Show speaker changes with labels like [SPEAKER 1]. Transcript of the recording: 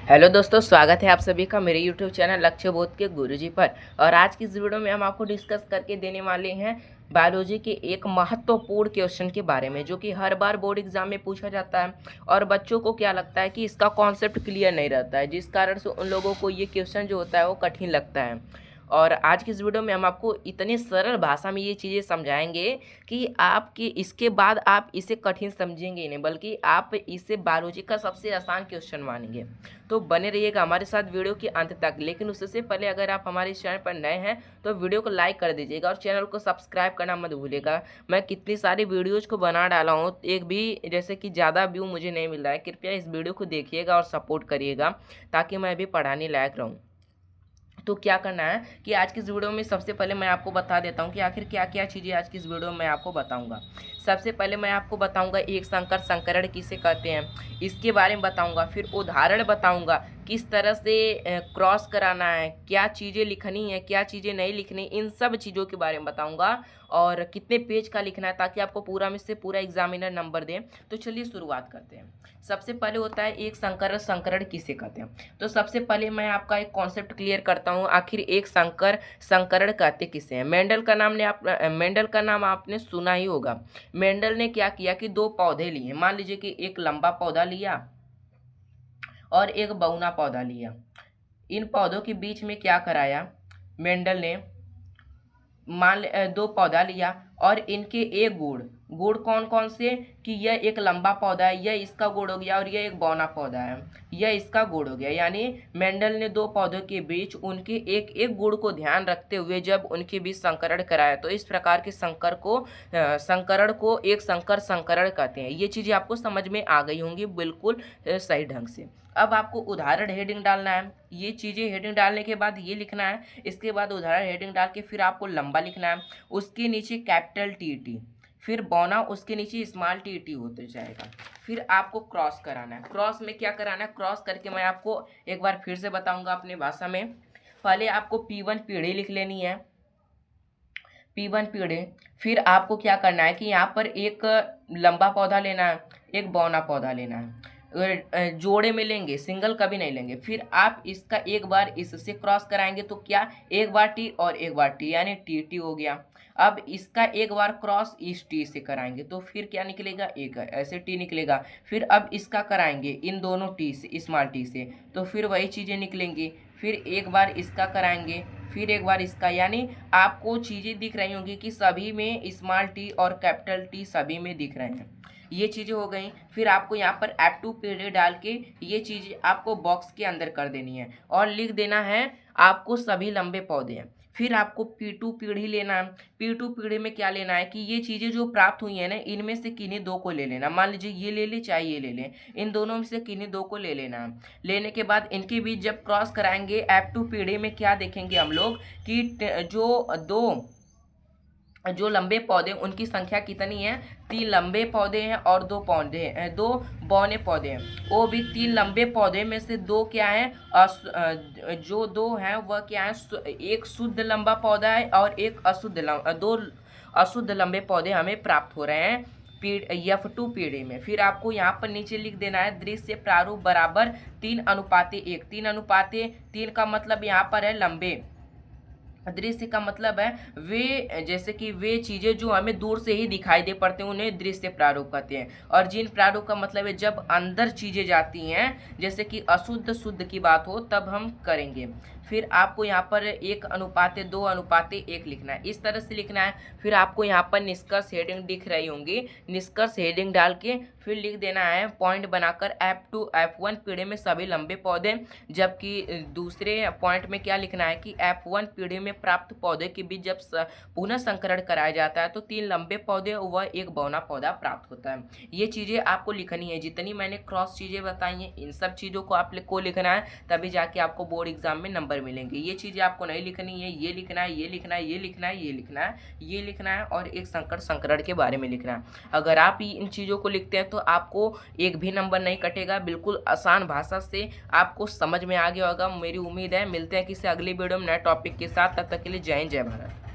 [SPEAKER 1] Hello दोस्तों, स्वागत है आप सभी का मेरे यूट्यूब चैनल लक्ष्य बोध के गुरुजी पर। और आज की इस वीडियो में हम आपको डिस्कस करके देने वाले हैं बायोलॉजी के एक महत्वपूर्ण क्वेश्चन के बारे में, जो कि हर बार बोर्ड एग्जाम में पूछा जाता है और बच्चों को क्या लगता है कि इसका कॉन्सेप्ट क्लियर नहीं रहता है, जिस कारण से उन लोगों को ये क्वेश्चन जो होता है वो कठिन लगता है। और आज की इस वीडियो में हम आपको इतनी सरल भाषा में ये चीज़ें समझाएंगे कि आपके इसके बाद आप इसे कठिन समझेंगे ही नहीं, बल्कि आप इसे बायोलॉजी का सबसे आसान क्वेश्चन मानेंगे। तो बने रहिएगा हमारे साथ वीडियो के अंत तक। लेकिन उससे पहले अगर आप हमारे इस चैनल पर नए हैं तो वीडियो को लाइक कर दीजिएगा और चैनल को सब्सक्राइब करना मत भूलिएगा। मैं कितनी सारी वीडियोज़ को बना डाला हूँ, एक भी जैसे कि ज़्यादा व्यू मुझे नहीं मिल रहा है। कृपया इस वीडियो को देखिएगा और सपोर्ट करिएगा ताकि मैं भी पढ़ाने लायक रहूँ। तो क्या करना है कि आज की इस वीडियो में सबसे पहले मैं आपको बता देता हूँ कि आखिर क्या क्या चीज़ें आज की इस वीडियो में मैं आपको बताऊँगा। सबसे पहले मैं आपको बताऊँगा एक संकर संकरण किसे कहते हैं, इसके बारे में बताऊँगा। फिर उदाहरण बताऊँगा किस तरह से क्रॉस कराना है, क्या चीज़ें लिखनी है, क्या चीज़ें नहीं लिखनी, इन सब चीज़ों के बारे में बताऊँगा। और कितने पेज का लिखना है ताकि आपको पूरा में से पूरा एग्जामिनर नंबर दें। तो चलिए शुरुआत करते हैं। सबसे पहले होता है एक संकर संकरण किसे कहते हैं। तो सबसे पहले मैं आपका एक कॉन्सेप्ट क्लियर करता हूँ, आखिर एक संकर संकरण कहते किसे हैं। मेंडल का नाम आपने सुना ही होगा। मेंडल ने क्या किया कि दो पौधे लिए, मान लीजिए कि एक लंबा पौधा लिया और एक बौना पौधा लिया। इन पौधों के बीच में क्या कराया मेंडल ने, दो पौधा लिया और इनके एक गुण कौन कौन से कि यह एक लंबा पौधा है, यह इसका गुण हो गया, और यह एक बौना पौधा है, यह इसका गुण हो गया। यानी मेंडल ने दो पौधों के बीच उनके एक एक गुण को ध्यान रखते हुए जब उनके बीच संकरण कराया, तो इस प्रकार के संकरण को एक संकर संकरण कहते हैं। ये चीज़ें आपको समझ में आ गई होंगी बिल्कुल सही ढंग से। अब आपको उदाहरण हेडिंग डालना है, ये चीज़ें हेडिंग डालने के बाद ये लिखना है। इसके बाद उदाहरण हेडिंग डाल के फिर आपको लंबा लिखना है, उसके नीचे कैपिटल टी, फिर बौना, उसके नीचे स्मॉल टी होते जाएगा। फिर आपको क्रॉस कराना है। क्रॉस में क्या कराना है, क्रॉस करके मैं आपको एक बार फिर से बताऊंगा अपनी भाषा में। पहले आपको P1 पीढ़ी लिख लेनी है, P1 पीढ़ी। फिर आपको क्या करना है कि यहाँ पर एक लंबा पौधा लेना है, एक बौना पौधा लेना है। जोड़े में लेंगे, सिंगल कभी नहीं लेंगे। फिर आप इसका एक बार इससे क्रॉस कराएंगे तो क्या, एक बार टी और एक बार टी, यानी टी हो गया। अब इसका एक बार क्रॉस इस टी से कराएंगे तो फिर क्या निकलेगा, एक ऐसे टी निकलेगा। फिर अब इसका कराएंगे इन दोनों टी से, स्मॉल टी से, तो फिर वही चीज़ें निकलेंगी। फिर एक बार इसका कराएंगे, फिर एक बार इसका, यानी आपको चीज़ें दिख रही होंगी कि सभी में स्मॉल टी और कैपिटल टी सभी में दिख रहे हैं। ये चीज़ें हो गई। फिर आपको यहाँ पर F2 पीढ़ी डाल के ये चीज़ आपको बॉक्स के अंदर कर देनी है और लिख देना है आपको सभी लंबे पौधे हैं। फिर आपको P2 पीढ़ी लेना है। P2 पीढ़ी में क्या लेना है कि ये चीज़ें जो प्राप्त हुई हैं ना, इनमें से किन्हीं दो को ले लेना। मान लीजिए ये ले ले चाहे ये ले लें, इन दोनों में से किन्हीं दो को ले लेना है। लेने के बाद इनके बीच जब क्रॉस कराएंगे F2 पीढ़ी में क्या देखेंगे हम लोग कि जो लंबे पौधे उनकी संख्या कितनी है, 3 लंबे पौधे हैं और 2 पौधे हैं, 2 बौने पौधे हैं। वो भी 3 लंबे पौधे में से 2 क्या हैं, जो 2 हैं वह क्या है, एक शुद्ध लंबा पौधा है और एक दो अशुद्ध लंबे पौधे हमें प्राप्त हो रहे हैं F2 पीढ़ी में। फिर आपको यहाँ पर नीचे लिख देना है दृश्य प्रारूप बराबर 3:1। 3:3 का मतलब यहाँ पर है लंबे, दृश्य का मतलब है वे, जैसे कि वे चीज़ें जो हमें दूर से ही दिखाई दे पड़ते हैं उन्हें दृश्य प्रारूप कहते हैं। और जिन प्रारूप का मतलब है जब अंदर चीज़ें जाती हैं, जैसे कि अशुद्ध शुद्ध की बात हो तब हम करेंगे। फिर आपको यहाँ पर 1:2:1 लिखना है, इस तरह से लिखना है। फिर आपको यहाँ पर निष्कर्ष हेडिंग दिख रही होंगी, निष्कर्ष हेडिंग डाल के फिर लिख देना है पॉइंट बनाकर F2 F1 पीढ़ी में सभी लंबे पौधे। जबकि दूसरे पॉइंट में क्या लिखना है कि F1 पीढ़ी में प्राप्त पौधे के बीच जब पुनः संकरण कराया जाता है तो 3 लंबे पौधे व एक बौना पौधा प्राप्त होता है। ये चीज़ें आपको लिखनी है, जितनी मैंने क्रॉस चीज़ें बताई हैं इन सब चीज़ों को आपको लिखना है, तभी जाके आपको बोर्ड एग्जाम में नंबर मिलेंगे। ये चीज़ें आपको नहीं लिखनी है, ये लिखना है, ये लिखना है, ये लिखना है, ये लिखना है, ये लिखना है और एक संकर संकरण के बारे में लिखना है। अगर आप इन चीज़ों को लिखते हैं तो आपको एक भी नंबर नहीं कटेगा। बिल्कुल आसान भाषा से आपको समझ में आ गया होगा, मेरी उम्मीद है। मिलते हैं किसी अगली वीडियो में नए टॉपिक के साथ, तब तक के लिए जय हिंद जय भारत।